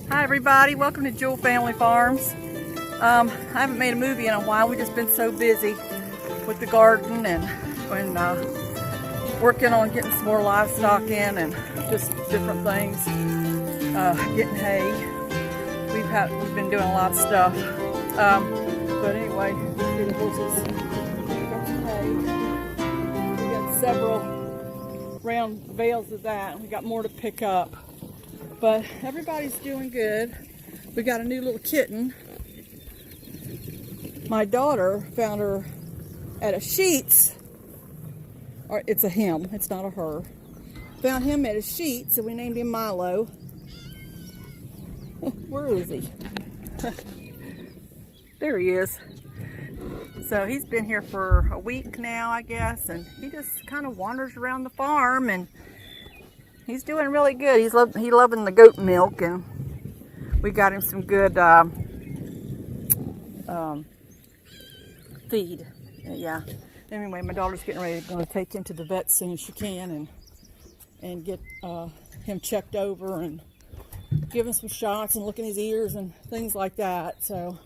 Hi everybody, welcome to Jewell Family Farms. I haven't made a movie in a while. We've just been so busy with the garden and working on getting some more livestock in and just different things. Getting hay. We've been doing a lot of stuff. But anyway, the horses. Got some hay. We got several round bales of that. We got more to pick up. But everybody's doing good. We got a new little kitten. My daughter found her at a Sheetz, or it's a him, it's not a her. Found him at a Sheetz, so we named him Milo. Where is he? There he is. So he's been here for a week now, I guess, and he just kind of wanders around the farm, and he's doing really good. He's loving the goat milk, and we got him some good feed. Yeah. Anyway, my daughter's getting ready to take him to the vet as soon as she can, and get him checked over and give him some shots and look in his ears and things like that. So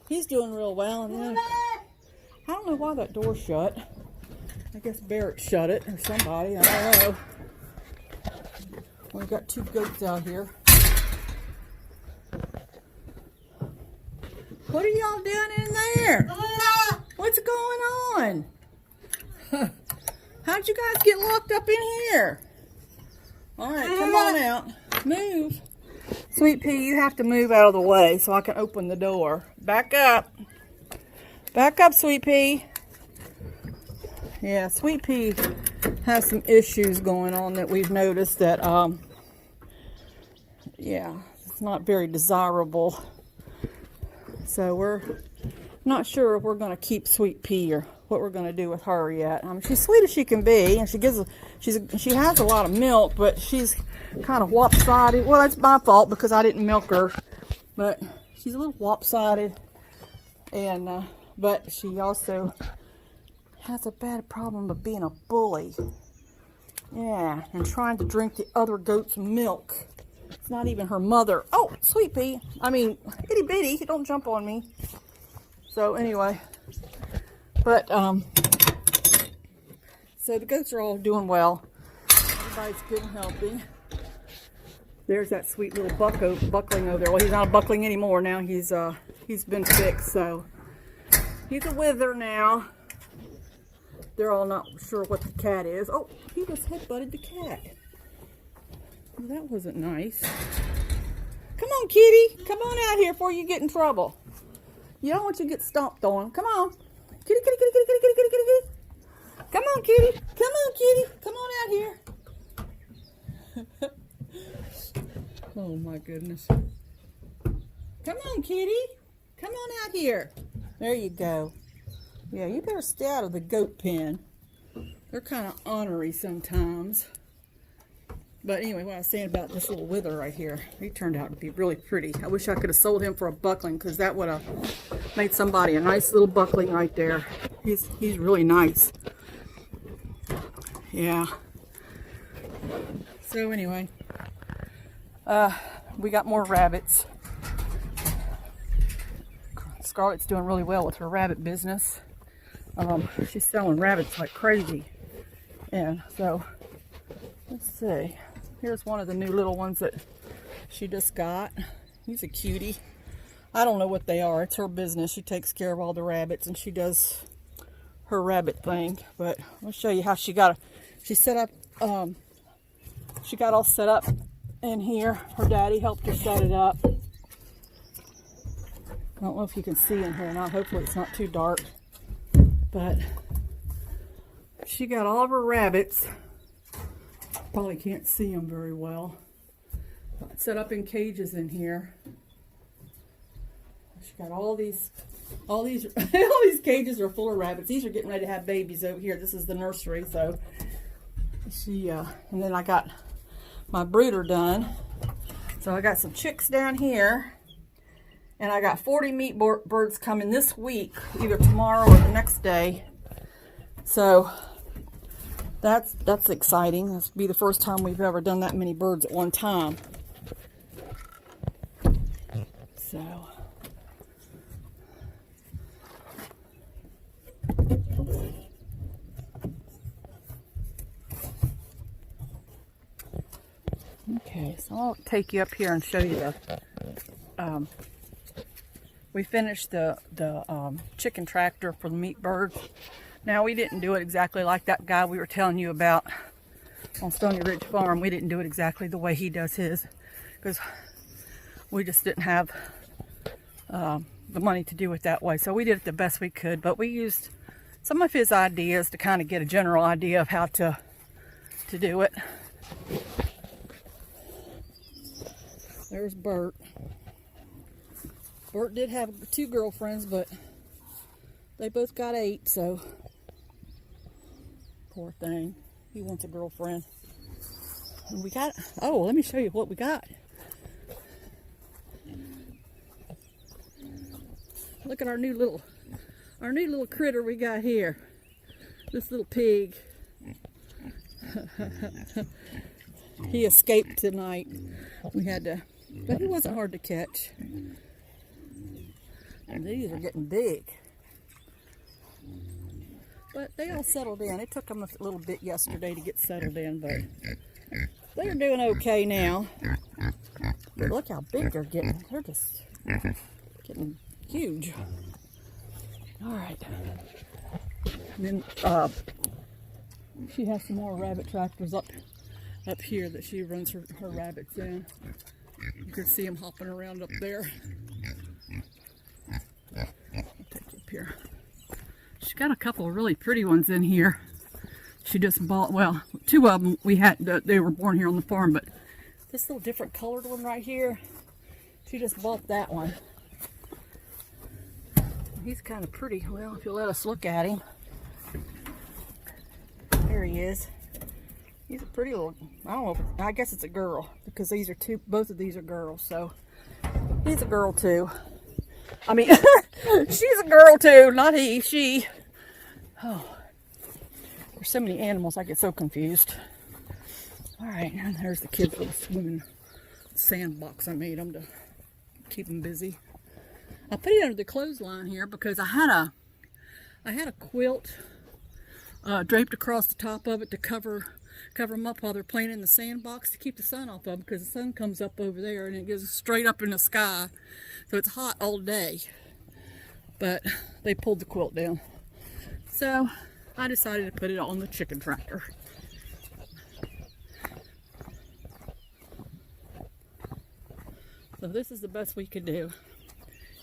he's doing real well. And I don't know why that door's shut. I guess Barrett shut it, or somebody. I don't know. We've got two goats out here. What are y'all doing in there? What's going on? How'd you guys get locked up in here? All right, come on out. Move. Sweet Pea, you have to move out of the way so I can open the door. Back up. Back up, Sweet Pea. Yeah, Sweet Pea has some issues going on that we've noticed that, yeah, it's not very desirable. So we're not sure if we're going to keep Sweet Pea or what we're going to do with her yet. She's sweet as she can be, and she has a lot of milk, but she's kind of lopsided. Well, that's my fault because I didn't milk her, but she's a little lopsided, and but she also has a bad problem of being a bully. Yeah, and trying to drink the other goat's milk. It's not even her mother. Oh, Sweet Pea. I mean, itty bitty. Don't jump on me. So anyway, but so the goats are all doing well. Everybody's good and healthy. There's that sweet little buckling over there. Well, he's not a buckling anymore now. He's been fixed, so he's a wither now. They're all not sure what the cat is. Oh, he just headbutted the cat. Well, that wasn't nice. Come on, kitty. Come on out here before you get in trouble. You don't want you to get stomped on. Come on. Kitty, kitty, kitty, kitty, kitty, kitty, kitty, kitty. Come on, kitty. Come on, kitty. Come on out here. Oh, my goodness. Come on, kitty. Come on out here. There you go. Yeah, you better stay out of the goat pen. They're kind of ornery sometimes. But anyway, what I was saying about this little wither right here, he turned out to be really pretty. I wish I could have sold him for a buckling, because that would have made somebody a nice little buckling right there. He's really nice. Yeah. So anyway, we got more rabbits. Scarlett's doing really well with her rabbit business. She's selling rabbits like crazy. And so, let's see. Here's one of the new little ones that she just got. He's a cutie. I don't know what they are. It's her business. She takes care of all the rabbits, and she does her rabbit thing. But I'll show you how she got she set up, she got all set up in here. Her daddy helped her set it up. I don't know if you can see in here or not. Hopefully it's not too dark. But she got all of her rabbits. Probably can't see them very well. Set up in cages in here. She got all these all these cages are full of rabbits. These are getting ready to have babies over here. This is the nursery, so she and then I got my brooder done. So I got some chicks down here. And I got 40 meat birds coming this week, either tomorrow or the next day. So that's exciting. This will be the first time we've ever done that many birds at one time. So okay, so I'll take you up here and show you the we finished the chicken tractor for the meat birds. Now, we didn't do it exactly like that guy we were telling you about on Stony Ridge Farm. We didn't do it exactly the way he does his, because we just didn't have the money to do it that way. So we did it the best we could, but we used some of his ideas to kind of get a general idea of how to do it. There's Bert. Bert did have 2 girlfriends, but they both got 8, so poor thing. He wants a girlfriend. And we got, oh, let me show you what we got. Look at our new little critter we got here. This little pig. He escaped tonight. We had to, but he wasn't hard to catch. And these are getting big. But they all settled in. It took them a little bit yesterday to get settled in, but they're doing okay now. But look how big they're getting. They're just getting huge. All right. And then she has some more rabbit tractors up here that she runs her rabbits in. You can see them hopping around up there. I'll take you up here. She's got a couple of really pretty ones in here. She just bought, well, 2 of them we had, they were born here on the farm, but this little different colored one right here, she just bought that one. He's kind of pretty. Well, if you'll let us look at him. There he is. He's a pretty little, I don't know, I guess it's a girl, because these are both of these are girls, so he's a girl too. I mean, she's a girl too, not he, she. Oh, there's so many animals, I get so confused. All right, and there's the kids' little swimming sandbox I made them to keep them busy. I put it under the clothesline here because I had a quilt draped across the top of it to cover them up while they're playing in the sandbox to keep the sun off of them, because the sun comes up over there and it goes straight up in the sky, so it's hot all day. But they pulled the quilt down, so I decided to put it on the chicken tractor. So this is the best we could do.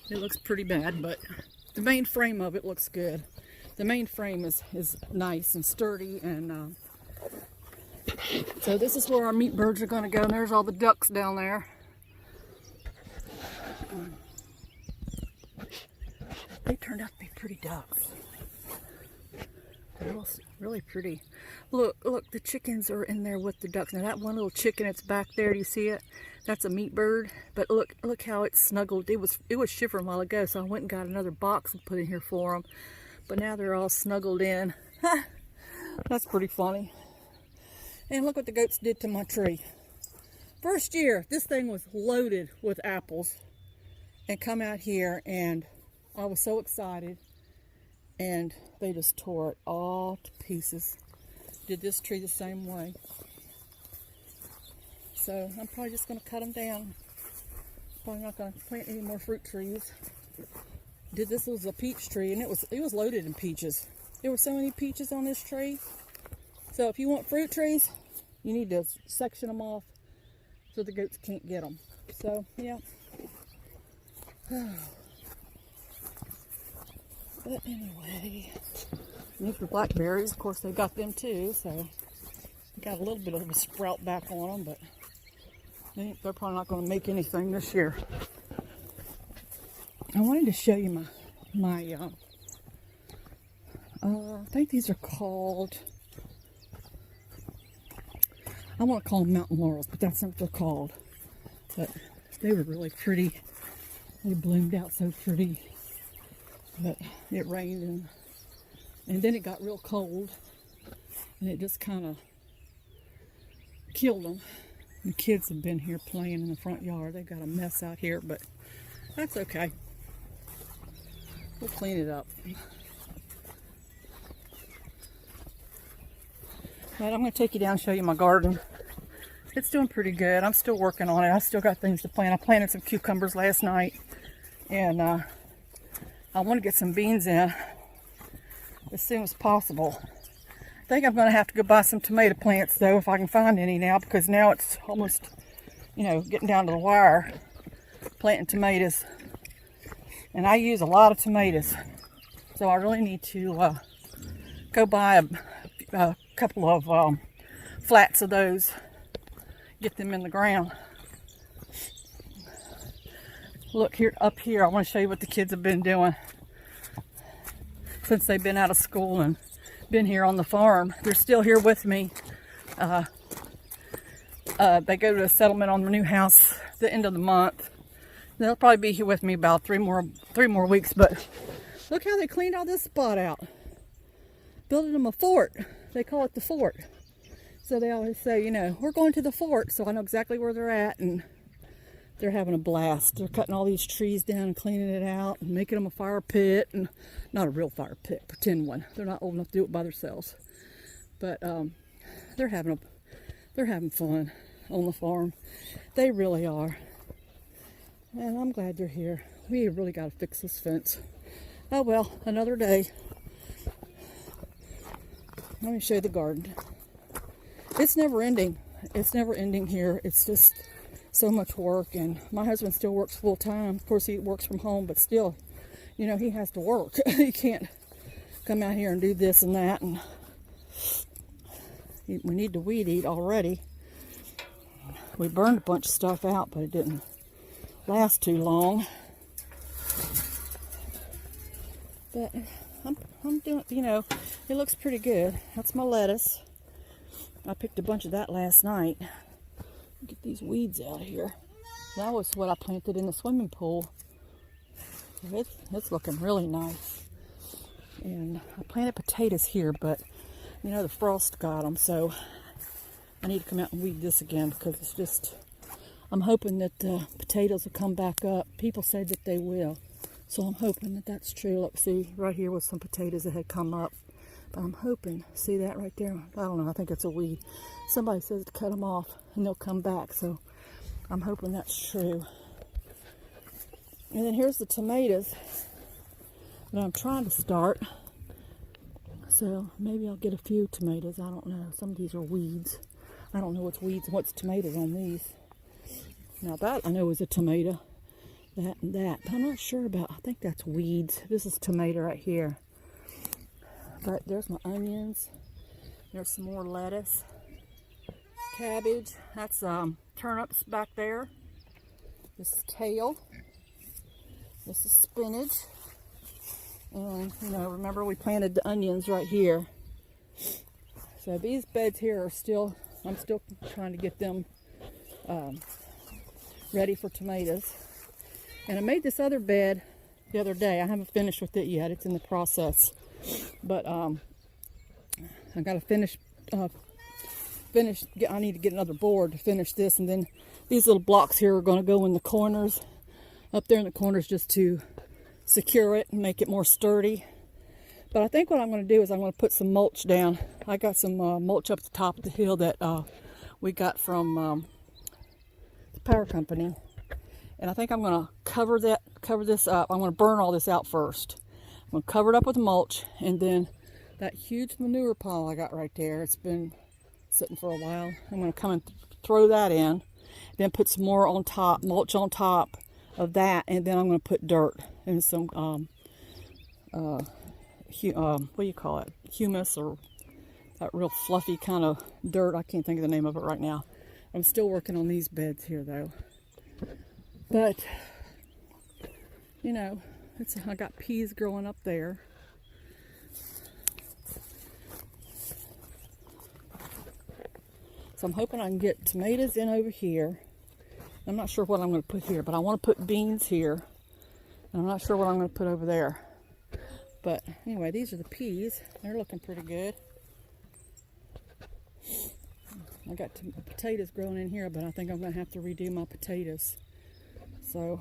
It looks pretty bad, but the main frame of it looks good. The main frame is nice and sturdy, and so this is where our meat birds are going to go. And there's all the ducks down there. They turned out to be pretty ducks. They're really pretty. Look, the chickens are in there with the ducks. Now that one little chicken that's back there, do you see it? That's a meat bird. But look how it's snuggled. It was shivering a while ago, so I went and got another box and put in here for them. But now they're all snuggled in. That's pretty funny. And look what the goats did to my tree. First year, this thing was loaded with apples. And come out here, and I was so excited. And they just tore it all to pieces. Did this tree the same way. So I'm probably just going to cut them down. Probably not going to plant any more fruit trees. This was a peach tree, and it was loaded in peaches. There were so many peaches on this tree. So if you want fruit trees, you need to section them off so the goats can't get them. So yeah. But anyway, these were blackberries. Of course, they got them too. So got a little bit of a sprout back on them, but they're probably not going to make anything this year. I wanted to show you my I think these are called, I want to call them mountain laurels, but that's not what they're called. But they were really pretty. They bloomed out so pretty. But it rained and then it got real cold, and it just kind of killed them. The kids have been here playing in the front yard. They got a mess out here, but That's okay. We'll clean it up. But I'm going to take you down and show you my garden. It's doing pretty good. I'm still working on it. I still got things to plant. I planted some cucumbers last night. And I want to get some beans in as soon as possible. I think I'm going to have to go buy some tomato plants, though, if I can find any now. Because now it's almost, you know, getting down to the wire. Planting tomatoes. And I use a lot of tomatoes. So I really need to go buy a couple of flats of those. Get them in the ground. Look here, up here, I want to show you what the kids have been doing since they've been out of school and been here on the farm. They're still here with me. They go to a settlement on the new house at the end of the month. They'll probably be here with me about three more weeks. But look how they cleaned all this spot out. Building them a fort. They call it the fort. So they always say, you know, we're going to the fort, so I know exactly where they're at, and they're having a blast. They're cutting all these trees down and cleaning it out and making them a fire pit, and not a real fire pit, pretend one. They're not old enough to do it by themselves, but they're having fun on the farm. They really are, and I'm glad they're here. We really got to fix this fence. Oh well, another day. Let me show you the garden. It's never ending. It's never ending here. It's just so much work, and my husband still works full time. Of course, he works from home, but still, you know, he has to work. He can't come out here and do this and that, and we need to weed eat already. We burned a bunch of stuff out, but it didn't last too long. But I'm doing, you know, it looks pretty good. That's my lettuce. I picked a bunch of that last night. Get these weeds out of here. That was what I planted in the swimming pool. It's looking really nice. And I planted potatoes here, but you know, the frost got them, so I need to come out and weed this again, because it's just, I'm hoping that the potatoes will come back up. People say that they will, so I'm hoping that that's true. Look, see, right here was some potatoes that had come up. But I'm hoping, see that right there? I don't know, I think it's a weed. Somebody says to cut them off and they'll come back, so I'm hoping that's true. And then here's the tomatoes that I'm trying to start. So maybe I'll get a few tomatoes, I don't know. Some of these are weeds. I don't know what's weeds and what's tomatoes on these. Now that I know is a tomato, that and that. But I'm not sure about, I think that's weeds. This is tomato right here. But there's my onions. There's some more lettuce. Cabbage. That's turnips back there. This is kale. This is spinach. And, you know, remember we planted the onions right here. So these beds here are still, I'm still trying to get them ready for tomatoes. And I made this other bed the other day. I haven't finished with it yet. It's in the process. But I got to finish. I need to get another board to finish this, and then these little blocks here are going to go in the corners, up there in the corners, just to secure it and make it more sturdy. But I think what I'm going to do is I'm going to put some mulch down. I got some mulch up the top of the hill that we got from the power company, and I think I'm going to cover this up. I'm going to burn all this out first. I'm going to cover it up with mulch, and then that huge manure pile I got right there, it's been sitting for a while, I'm going to come and throw that in, then put some more on top, mulch on top of that, and then I'm going to put dirt and some, what do you call it, humus, or that real fluffy kind of dirt. I can't think of the name of it right now. I'm still working on these beds here though. But, you know, I got peas growing up there. So I'm hoping I can get tomatoes in over here. I'm not sure what I'm going to put here, but I want to put beans here. And I'm not sure what I'm going to put over there. But anyway, these are the peas. They're looking pretty good. I got potatoes growing in here, but I think I'm going to have to redo my potatoes. So,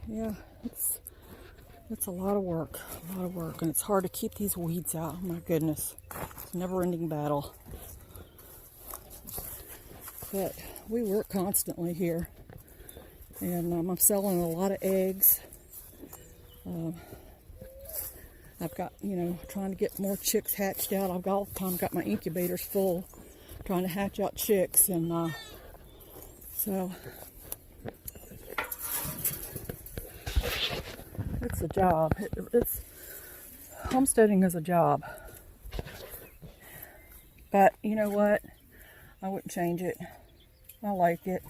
yeah, it's a lot of work, and it's hard to keep these weeds out. Oh my goodness, it's a never-ending battle. But we work constantly here, and I'm selling a lot of eggs. I've got, trying to get more chicks hatched out. I've got all the time got my incubators full, trying to hatch out chicks, and so it's a job. It's homesteading is a job, but you know what? I wouldn't change it. I like it.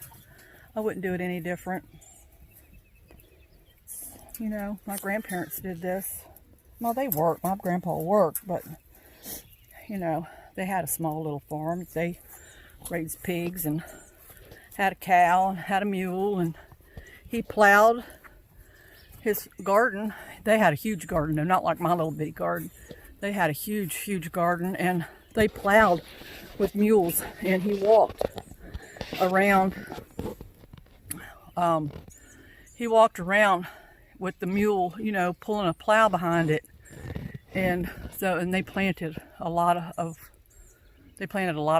I wouldn't do it any different. My grandparents did this. Well, they worked. My grandpa worked, but they had a small little farm. They raised pigs and had a cow and had a mule, and he plowed his garden. They had a huge garden, though, not like my little bitty garden. They had a huge garden, and they plowed with mules, and he walked around. He walked around with the mule, pulling a plow behind it, and they planted a lot of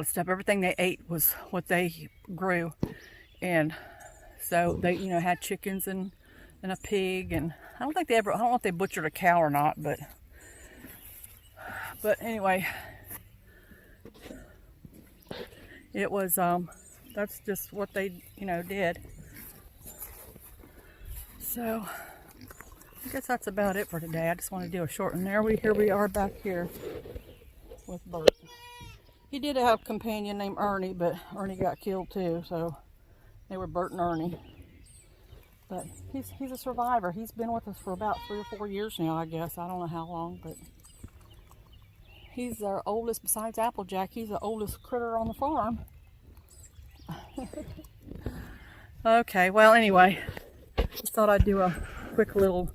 stuff. Everything they ate was what they grew, and so they had chickens and a pig, and I don't know if they butchered a cow or not, but anyway, it was that's just what they did. So I guess that's about it for today. I just want to do a short one. Here we are back here with Bert. He did have a companion named Ernie, but Ernie got killed too, so they were Bert and Ernie. But he's a survivor. He's been with us for about 3 or 4 years now, I guess. I don't know how long, but he's our oldest, besides Applejack. He's the oldest critter on the farm. Okay, well, anyway, just thought I'd do a quick little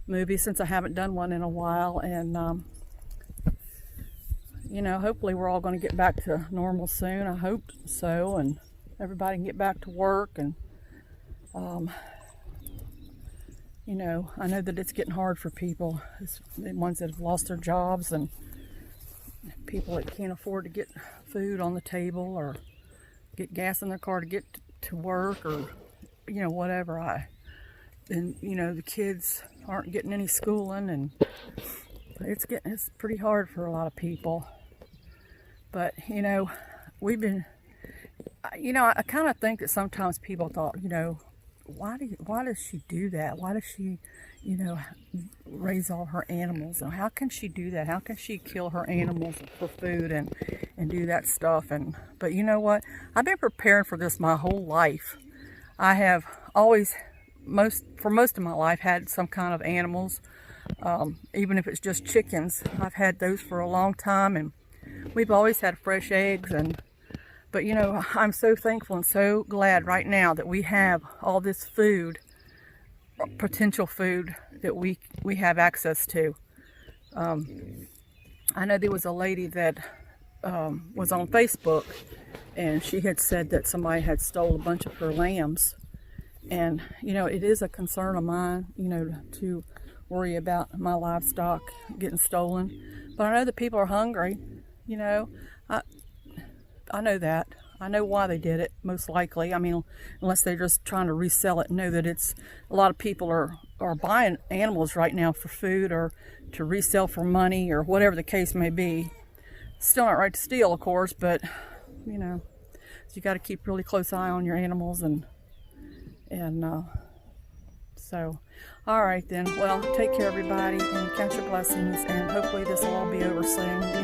movie since I haven't done one in a while, and hopefully we're all going to get back to normal soon. I hope so, and everybody can get back to work, and I know that it's getting hard for people, the ones that have lost their jobs, and people that can't afford to get food on the table or get gas in their car to get to work, or whatever. The kids aren't getting any schooling, and it's pretty hard for a lot of people. But we've been, I kind of think that sometimes people thought, why does she do that? Why does she raise all her animals? And how can she do that? How can she kill her animals for food and do that stuff? But you know what? I've been preparing for this my whole life. I have always, for most of my life, had some kind of animals, even if it's just chickens. I've had those for a long time, and we've always had fresh eggs. But I'm so thankful and so glad right now that we have all this food, potential food, that we have access to. I know there was a lady that was on Facebook, and she had said that somebody had stole a bunch of her lambs. And it is a concern of mine, to worry about my livestock getting stolen. But I know that people are hungry. I know that. I know why they did it, most likely. I mean, unless they're just trying to resell it and know that it's, a lot of people are buying animals right now for food or to resell for money or whatever the case may be. Still not right to steal, of course, but, so you got to keep really close eye on your animals, and so, all right then. Well, take care, everybody, and count your blessings, and hopefully this will all be over soon.